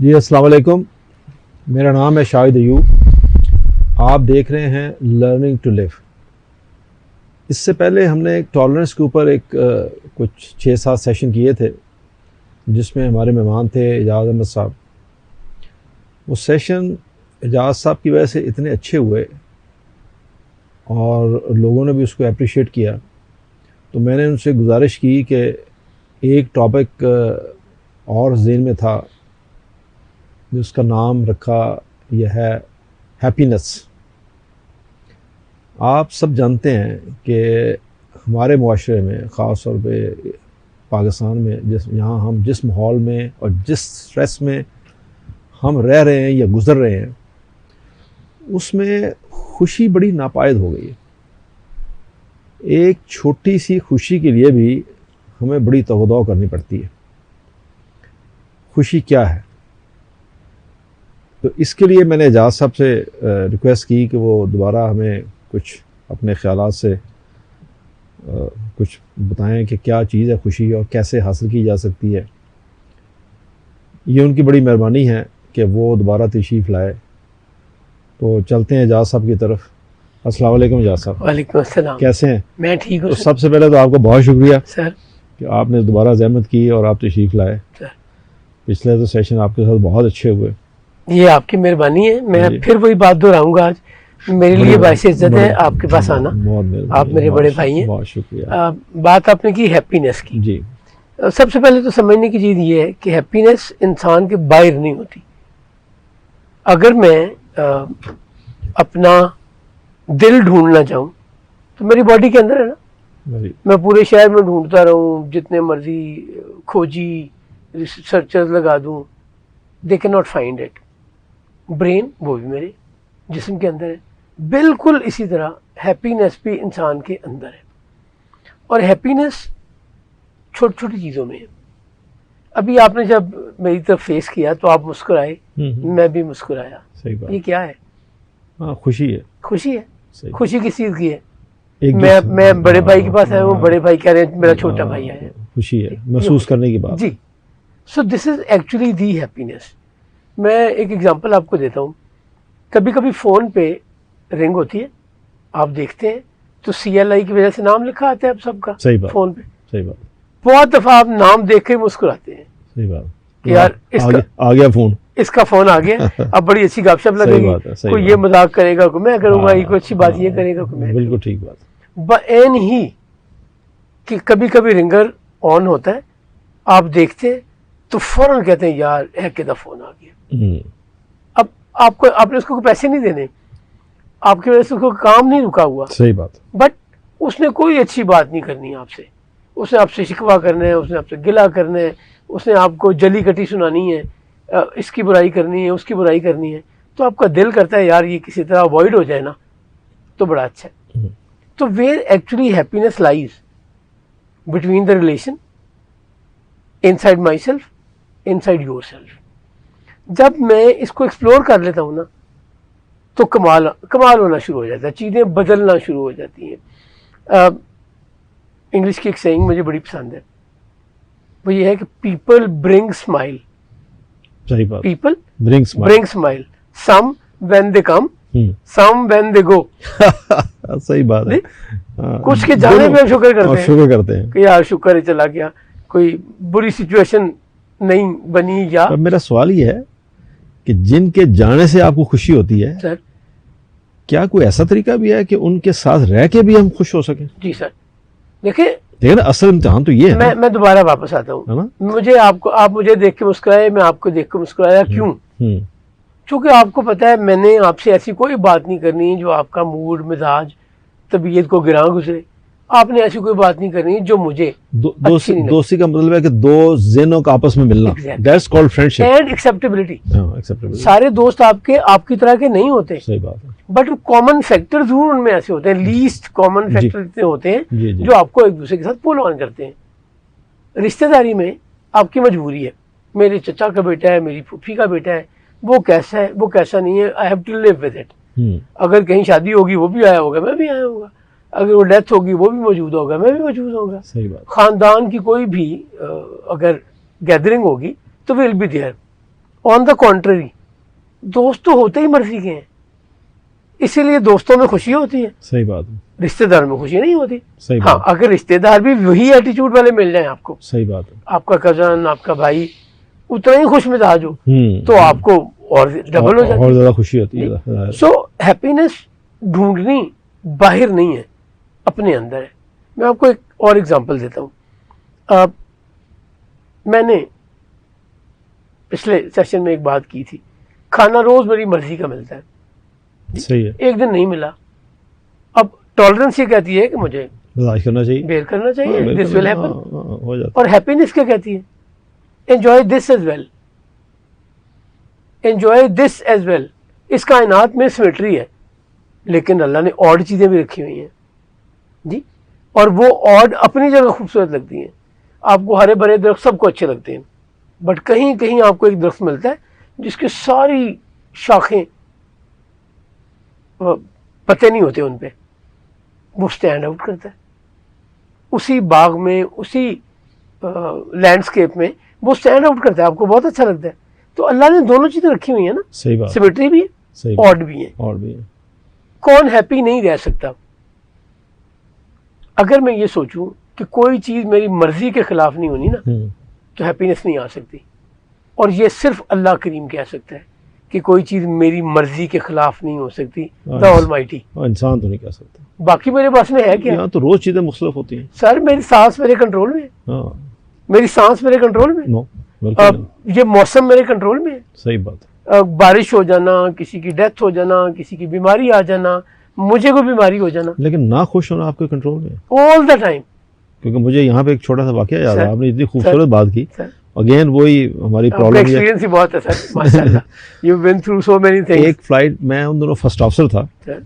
جی السلام علیکم، میرا نام ہے شاہد ایوب. آپ دیکھ رہے ہیں لرننگ ٹو لیو. اس سے پہلے ہم نے ایک ٹالرنس کے اوپر کچھ 6-7 سیشن کیے تھے جس میں ہمارے مہمان تھے اعجاز احمد صاحب. وہ سیشن اعجاز صاحب کی وجہ سے اتنے اچھے ہوئے اور لوگوں نے بھی اس کو اپریشیٹ کیا، تو میں نے ان سے گزارش کی کہ ایک ٹاپک اور ذہن میں تھا جس کا نام رکھا یہ ہے ہیپینس. آپ سب جانتے ہیں کہ ہمارے معاشرے میں، خاص طور پہ پاکستان میں، یہاں ہم جس ماحول میں اور جس سٹریس میں ہم رہ رہے ہیں یا گزر رہے ہیں، اس میں خوشی بڑی ناپائید ہو گئی ہے. ایک چھوٹی سی خوشی کے لیے بھی ہمیں بڑی توقع کرنی پڑتی ہے. خوشی کیا ہے؟ تو اس کے لیے میں نے اعجاز صاحب سے ریکویسٹ کی کہ وہ دوبارہ ہمیں کچھ اپنے خیالات سے کچھ بتائیں کہ کیا چیز ہے خوشی اور کیسے حاصل کی جا سکتی ہے. یہ ان کی بڑی مہربانی ہے کہ وہ دوبارہ تشریف لائے. تو چلتے ہیں اعجاز صاحب کی طرف. السلام علیکم اعجاز صاحب. وعلیکم السلام. کیسے ہیں؟ میں ٹھیک ہوں. تو سب سے پہلے تو آپ کو بہت شکریہ سر کہ آپ نے دوبارہ زحمت کی اور آپ تشریف لائے. پچھلے تو سیشن آپ کے ساتھ بہت اچھے ہوئے. یہ آپ کی مہربانی ہے. میں پھر وہی بات دہراؤں گا، آج میرے لیے باعث عزت ہے آپ کے پاس آنا. آپ میرے بڑے بھائی ہیں. بہت شکریہ. بات آپ نے کی ہیپینس کی. جی سب سے پہلے تو سمجھنے کی چیز یہ ہے کہ ہیپینس انسان کے باہر نہیں ہوتی. اگر میں اپنا دل ڈھونڈنا چاہوں تو میری باڈی کے اندر ہے نا. میں پورے شہر میں ڈھونڈتا رہوں، جتنے مرضی کھوجی ریسرچر لگا دوں، they can not find it. Brain وہ بھی میرے جسم کے اندر ہے. بالکل اسی طرح ہیپینس بھی انسان کے اندر ہے. اور ہیپینس چھوٹی چھوٹی چیزوں میں ہے. ابھی آپ نے جب میری طرف فیس کیا تو آپ مسکرائے، میں بھی مسکرایا. یہ کیا ہے؟ خوشی ہے. خوشی ہے. صحیح. خوشی کس چیز کی ہے؟ میں بڑے بھائی کے پاس آیا ہوں، بڑے بھائی کہہ رہے ہیں میرا چھوٹا بھائی آیا. خوشی ہے محسوس کرنے کی بات. جی. سو دس از ایکچولی دی ہیپینس. میں ایک ایگزامپل آپ کو دیتا ہوں. کبھی کبھی فون پہ رنگ ہوتی ہے، آپ دیکھتے ہیں تو CLI کی وجہ سے نام لکھا آتا ہے اب سب کا. صحیح بات. فون پہ صحیح بات. بہت دفعہ آپ نام دیکھ کے مسکراتے ہیں. صحیح بات کہ یار آ گیا فون، اس کا فون آ گیا، اب بڑی اچھی گپ شپ لگے گی. کوئی یہ مذاق کرے گا، کوئی میں کروں گا، کوئی اچھی بات یہ کرے گا، کوئی میں. بالکل ٹھیک بات. بین ہی کہ کبھی کبھی رنگر آن ہوتا ہے، آپ دیکھتے ہیں تو فوراً کہتے ہیں یار ایک کا فون آ گیا. اب آپ نے اس کو پیسے نہیں دینے، آپ کی وجہ سے اس کو کام نہیں رکا ہوا. صحیح بات. بٹ اس نے کوئی اچھی بات نہیں کرنی آپ سے. اس نے آپ سے شکوہ کرنا ہے، اس نے آپ سے گلا کرنا ہے، اس نے آپ کو جلی کٹی سنانی ہے، اس کی برائی کرنی ہے، اس کی برائی کرنی ہے. تو آپ کا دل کرتا ہے یار یہ کسی طرح اوائڈ ہو جائے نا تو بڑا اچھا ہے. تو where actually happiness lies between the relation in side my self, in side your self. جب میں اس کو ایکسپلور کر لیتا ہوں نا تو کمال ہونا شروع ہو جاتا ہے، چیزیں بدلنا شروع ہو جاتی ہیں. انگلش کی ایک سینگ مجھے بڑی پسند ہے، وہ یہ ہے کہ پیپل برنگ اسمائل. صحیح بات. People bring smile. Some when they come, some when they go. صحیح بات ہے. کچھ کے جانے پہ ہم شکر کرتے ہیں کہ یار شکر ہے چلا گیا، کوئی بری سچویشن نہیں بنی. یا میرا سوال یہ ہے کہ جن کے جانے سے آپ کو خوشی ہوتی ہے، سر کیا کوئی ایسا طریقہ بھی ہے کہ ان کے ساتھ رہ کے بھی ہم خوش ہو سکیں؟ جی سر. دیکھیں لیکن اصل امتحان تو یہ ہے. میں دوبارہ واپس آتا ہوں. آپ مجھے دیکھ کے مسکرائے، میں آپ کو دیکھ کے مسکرایا. کیوں؟ چونکہ آپ کو پتا ہے میں نے آپ سے ایسی کوئی بات نہیں کرنی جو آپ کا موڈ، مزاج، طبیعت کو گراں گزرے. آپ نے ایسی کوئی بات نہیں کرنی جو مجھے دوستی کا مطلب ہے کہ دو ذہنوں کا آپس میں ملنا. That's called friendship. And acceptability. سارے دوست آپ کی طرح کے نہیں ہوتے. صحیح بات ہے. بٹ کامن فیکٹر ضرور ان میں ایسے ہوتے ہیں. لیسٹ کامن فیکٹر اتنے ہوتے ہیں جو آپ کو ایک دوسرے کے ساتھ پول آن کرتے ہیں. رشتہ داری میں آپ کی مجبوری ہے. میرے چچا کا بیٹا ہے، میری پھوپھی کا بیٹا ہے، وہ کیسا ہے، وہ کیسا نہیں ہے، I have to live with it. اگر کہیں شادی ہوگی وہ بھی آیا ہوگا، میں بھی آیا ہوگا. اگر وہ ڈیتھ ہوگی وہ بھی موجود ہوگا، میں بھی موجود ہوگا. صحیح بات. خاندان کی کوئی بھی اگر گیدرنگ ہوگی تو we'll be there. On the contrary دوست تو ہوتے ہی مرضی کے ہیں, اسی لیے دوستوں میں خوشی ہوتی ہے, صحیح بات ہے, رشتہ دار میں خوشی نہیں ہوتی. صحیح ہاں بات, اگر رشتہ دار بھی وہی ایٹیچیوڈ والے مل جائیں آپ کو, صحیح بات ہے, آپ کا کزن, آپ کا بھائی اتنا ہی خوش مزاج ہو, تو آپ کو اور ڈبل ہو جاتی اور ہے. زیادہ خوشی ہوتی ہے. سو ہیپینس ڈھونڈنی باہر نہیں ہے, اپنے اندر ہے. میں آپ کو ایک اور ایگزامپل دیتا ہوں. میں نے پچھلے سیشن میں ایک بات کی تھی, کھانا روز میری مرضی کا ملتا ہے, صحیح ہے, ایک دن نہیں ملا, اب ٹالرنس یہ کہتی ہے کہ مجھے برداشت کرنا چاہیے, بیئر کرنا چاہیے, ہاں، دس ول ہیپن. ہو جاتا اور ہیپینس کیا کہتی ہے, enjoy this as well, enjoy this as well. اس کائنات میں سمیٹری ہے, لیکن اللہ نے آڈ چیزیں بھی رکھی ہوئی ہیں جی, اور وہ آڈ اپنی جگہ خوبصورت لگتی ہیں. آپ کو ہرے بھرے درخت سب کو اچھے لگتے ہیں, بٹ کہیں کہیں آپ کو ایک درخت ملتا ہے جس کی ساری شاخیں پتے نہیں ہوتے ان پہ, وہ اسٹینڈ آؤٹ کرتا ہے اسی باغ میں, اسی لینڈسکیپ میں, وہ اسٹینڈ آؤٹ کرتا ہے, آپ کو بہت اچھا لگتا ہے. تو اللہ نے دونوں چیزیں رکھی ہوئی ہیں نا, صحیح بات, سیمیٹری بھی ہے, صحیح آڈ بھی ہے. اور بھی ہے. کون ہیپی نہیں رہ سکتا؟ اگر میں یہ سوچوں کہ کوئی چیز میری مرضی کے خلاف نہیں ہونی نا, تو ہیپینس نہیں آ سکتی. اور یہ صرف اللہ کریم کہہ سکتا ہے کہ کوئی چیز میری مرضی کے خلاف نہیں ہو سکتی, دا آل مائٹی. انسان تو نہیں کہہ سکتا. باقی میرے پاس میں ہے کیا؟ یہاں تو روز چیزیں مختلف ہوتی ہیں. سر میری سانس میرے کنٹرول میں ہے, ہاں, میری سانس میرے کنٹرول میں ہے, نو بالکل نہیں. یہ موسم میرے کنٹرول میں ہے. صحیح بات ہے. بارش ہو جانا, کسی کی ڈیتھ ہو جانا, کسی کی بیماری آ جانا, مجھے کوئی بیماری ہو جانا, لیکن نہ خوش ہونا آپ کے کنٹرول میں ہے. آل دا ٹائم. کیونکہ مجھے یہاں پہ ایک چھوٹا سا واقعہ یاد ہے, آپ نے اتنی خوبصورت بات کی, سر اگین وہی ہماری آپ کا پرابلم ہے. ایکسپیرینس ہی بہت ہے سر, ماشاءاللہ. You been through so many things. ایک فلائٹ, میں ان دونوں فرسٹ آفیسر تھا, سر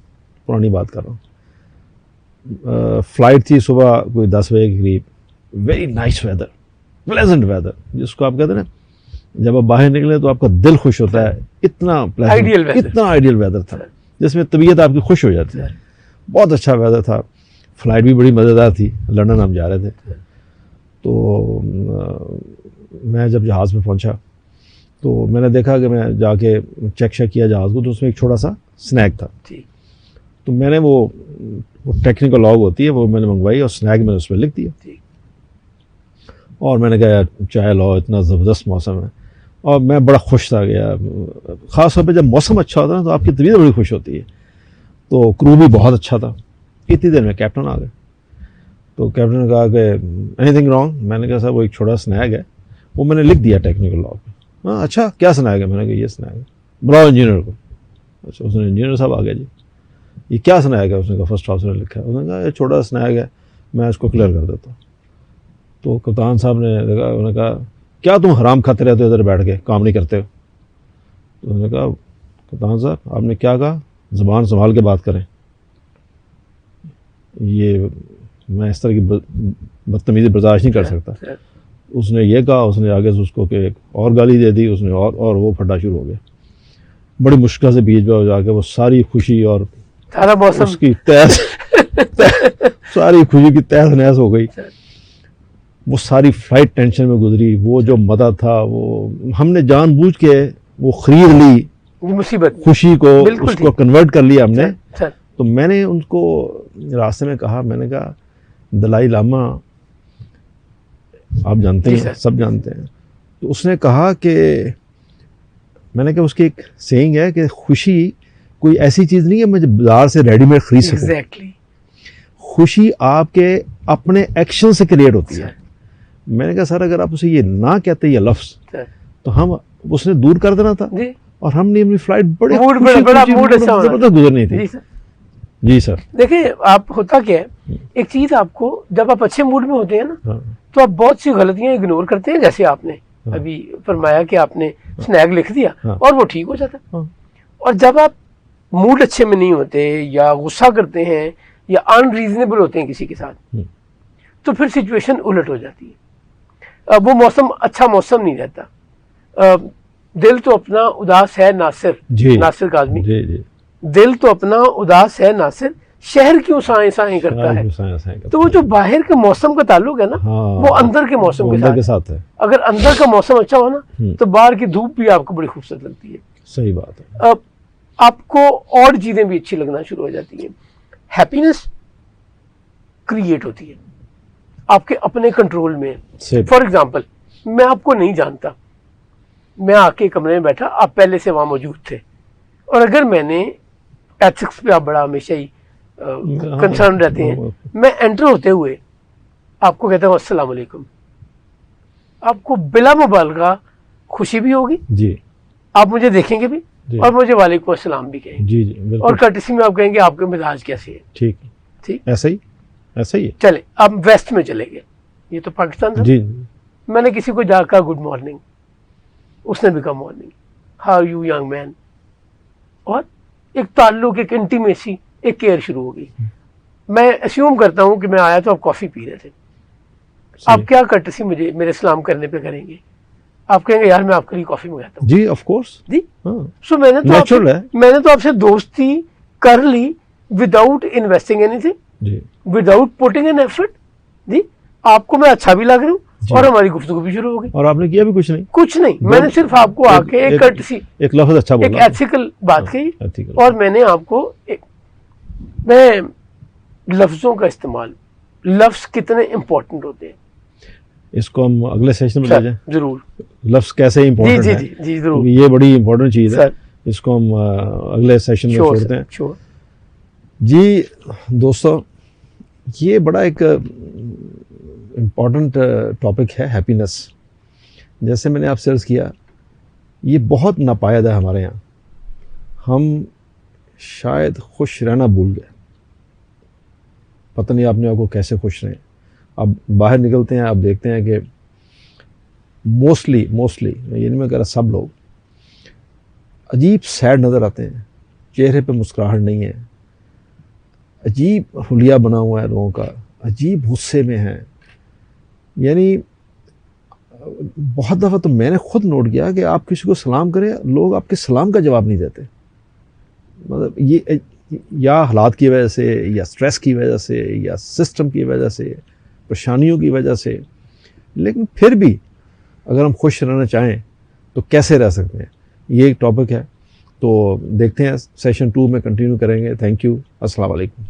پرانی بات کر رہا ہوں. فلائٹ تھی صبح کوئی 10 بجے کے قریب, very nice weather, pleasant weather, جس کو آپ کہتے ہیں نا جب آپ باہر نکلے تو آپ کا دل خوش ہوتا ہے, اتنا Ideal weather. اتنا آئیڈیل ویدر تھا جس میں طبیعت آپ کی خوش ہو جاتی ہے. بہت اچھا ویدر تھا, فلائٹ بھی بڑی مزیدار تھی, لندن ہم جا رہے تھے. تو میں جب جہاز میں پہنچا تو میں نے دیکھا کہ میں جا کے چیک کیا جہاز کو, تو اس میں ایک چھوٹا سا سنیک تھا. تو میں نے وہ ٹیکنیکل لاگ ہوتی ہے وہ میں نے منگوائی, اور سنیک میں نے اس پہ لکھ دیا. اور میں نے کہا یار چائے لاؤ, اتنا زبردست موسم ہے. اور میں بڑا خوش تھا گیا, خاص طور پہ جب موسم اچھا ہوتا ہے نا تو آپ کی طبیعت بڑی خوش ہوتی ہے. تو کرو بھی بہت اچھا تھا. اتنی دیر میں کیپٹن آ گئے. تو کیپٹن نے کہا کہ اینی تھنگ رانگ. میں نے کہا صاحب وہ ایک چھوٹا سنیک ہے, وہ میں نے لکھ دیا ٹیکنیکل لاگ پہ. ہاں اچھا کیا سنیک ہے؟ میں نے کہا یہ سنیک ہے, بلاؤ انجینئر کو. اچھا اس نے انجینئر صاحب آ گیا, جی یہ کیا سنیک ہے؟ اس نے کہا فرسٹ آفیسر نے لکھا ہے. اس نے کہا یہ چھوٹا سنیک ہے, میں اس کو کلیئر کر دیتا ہوں. تو کپتان صاحب نے دیکھا, انہوں نے کہا کیا تم حرام کھاتے رہتے ہو ادھر بیٹھ کے, کام نہیں کرتے ہو؟ تو انہوں نے کہا کپتان صاحب آپ نے کیا کہا, زبان سنبھال کے بات کریں, یہ میں اس طرح کی بدتمیزی برداشت نہیں کر سکتا. اس نے یہ کہا, اس نے آگے سے اس کو کہ ایک اور گالی دے دی اس نے, اور وہ پھٹا شروع ہو گیا. بڑی مشکل سے بیچ میں جا کے وہ ساری خوشی اور سارا موسم اس کی تہس ساری خوشی کی تہس نہس ہو گئی. وہ ساری فلائٹ ٹینشن میں گزری. وہ جو مزہ تھا وہ ہم نے جان بوجھ کے وہ خرید لی, مصیبت خوشی کو بالکل اس کو کنورٹ کر لیا ہم نے. سر تو میں نے ان کو راستے میں کہا, میں نے کہا دلائی لاما آپ جانتے ہیں, سب جانتے ہیں. تو اس نے کہا کہ میں نے کہا اس کی ایک سیئنگ ہے کہ خوشی کوئی ایسی چیز نہیں ہے میں بازار سے ریڈی میڈ خرید سکوں. ایگزیکٹلی خوشی آپ کے اپنے ایکشن سے کریٹ ہوتی ہے. میں نے کہا سر اگر آپ اسے یہ نہ کہتے یہ لفظ تو ہم اس نے دور کر دینا تھا, اور ہم نے اپنی فلائٹ بڑے زبردست گزرنی تھی. جی سر دیکھیں آپ ہوتا کیا ہے, ایک چیز آپ کو جب آپ اچھے موڈ میں ہوتے ہیں نا تو آپ بہت سی غلطیاں اگنور کرتے ہیں, جیسے آپ نے ابھی فرمایا کہ آپ نے سنیک لکھ دیا اور وہ ٹھیک ہو جاتا. اور جب آپ موڈ اچھے میں نہیں ہوتے یا غصہ کرتے ہیں یا ان ریزنیبل ہوتے ہیں کسی کے ساتھ, تو پھر سچویشن الٹ ہو جاتی ہے. وہ موسم اچھا موسم نہیں رہتا. دل تو اپنا اداس ہے ناصر, ناصر کاظمی, دل تو اپنا اداس ہے ناصر, شہر کیوں سائیں سائیں کرتا ہے؟ تو وہ جو باہر کے موسم کا تعلق ہے نا وہ اندر کے موسم کے ساتھ ہے. اگر اندر کا موسم اچھا ہو نا تو باہر کی دھوپ بھی آپ کو بڑی خوبصورت لگتی ہے. صحیح بات ہے. آپ کو اور چیزیں بھی اچھی لگنا شروع ہو جاتی ہیں. ہیپینس کریٹ ہوتی ہے آپ کے اپنے کنٹرول میں. فار ایگزامپل میں آپ کو نہیں جانتا, میں آ کے کمرے میں بیٹھا, آپ پہلے سے وہاں موجود تھے, اور اگر میں نے ایتھکس پہ آپ بڑا ہمیشہ ہی کنسرن رہتے ہیں, میں انٹر ہوتے ہوئے آپ کو کہتا ہوں السلام علیکم, آپ کو بلا مبالغہ خوشی بھی ہوگی جی, آپ مجھے دیکھیں گے بھی اور مجھے وعلیکم السلام بھی کہیں گے جی جی, اور کرٹسی میں آپ کہیں گے آپ کے مزاج کیسے ہے. ٹھیک ٹھیک, ایسا ہی ہے. چلے اب ویسٹ میں چلے گئے, یہ تو پاکستان تھا. جی, میں نے کسی کو جا کہا گڈ مارننگ, اس نے بھی کہا morning, how you young man, اور ایک تعلق, ایک انٹیمیسی, ایک کیئر شروع ہو گئی. میں اسیوم کرتا ہوں کہ میں آیا تو آپ کافی پی رہے تھے, آپ کیا کرٹسی مجھے میرے سلام کرنے پہ کریں گے؟ آپ کہیں گے یار میں آپ کے لیے کافی منگاتا ہوں. جی آف کورس جی. سو میں نے تو آپ سے دوستی کر لی without investing anything, without putting an effort. جی, آپ کو میں اچھا بھی لگ رہا ہوں اور ہماری گفتگو بھی شروع ہو گئی, اور آپ نے کیا بھی کچھ نہیں, میں نے صرف آپ کو آ کے ایک کرٹسی, ایک لفظ اچھا بولا, ایک ایتھیکل بات کہی, اور میں نے آپ کو میں لفظوں کا استعمال, لفظ کتنے امپورٹنٹ ہوتے ہیں, اس کو ہم اگلے سیشن میں لے جائیں. ضرور, لفظ کیسے امپورٹنٹ ہے. جی ضرور, یہ بڑی امپورٹنٹ چیز ہے, اس کو ہم اگلے سیشن میں چھوڑتے ہیں. جی دوستو, یہ بڑا ایک امپورٹنٹ ٹاپک ہے ہیپینس. جیسے میں نے آپ سے عرض کیا, یہ بہت ناپائید ہے ہمارے یہاں. ہم شاید خوش رہنا بھول گئے. پتہ نہیں آپ نے آپ کو کیسے خوش رہیں. اب باہر نکلتے ہیں, آپ دیکھتے ہیں کہ موسٹلی یہ نہیں میں کہہ رہا سب لوگ عجیب سیڈ نظر آتے ہیں, چہرے پہ مسکراہٹ نہیں ہے, عجیب حلیہ بنا ہوا ہے لوگوں کا, عجیب غصے میں ہیں. یعنی بہت دفعہ تو میں نے خود نوٹ کیا کہ آپ کسی کو سلام کریں, لوگ آپ کے سلام کا جواب نہیں دیتے. مطلب یہ یا حالات کی وجہ سے, یا سٹریس کی وجہ سے, یا سسٹم کی وجہ سے, پریشانیوں کی وجہ سے. لیکن پھر بھی اگر ہم خوش رہنا چاہیں تو کیسے رہ سکتے ہیں, یہ ایک ٹاپک ہے. تو دیکھتے ہیں سیشن 2 میں کنٹینیو کریں گے. تھینک یو, السلام علیکم.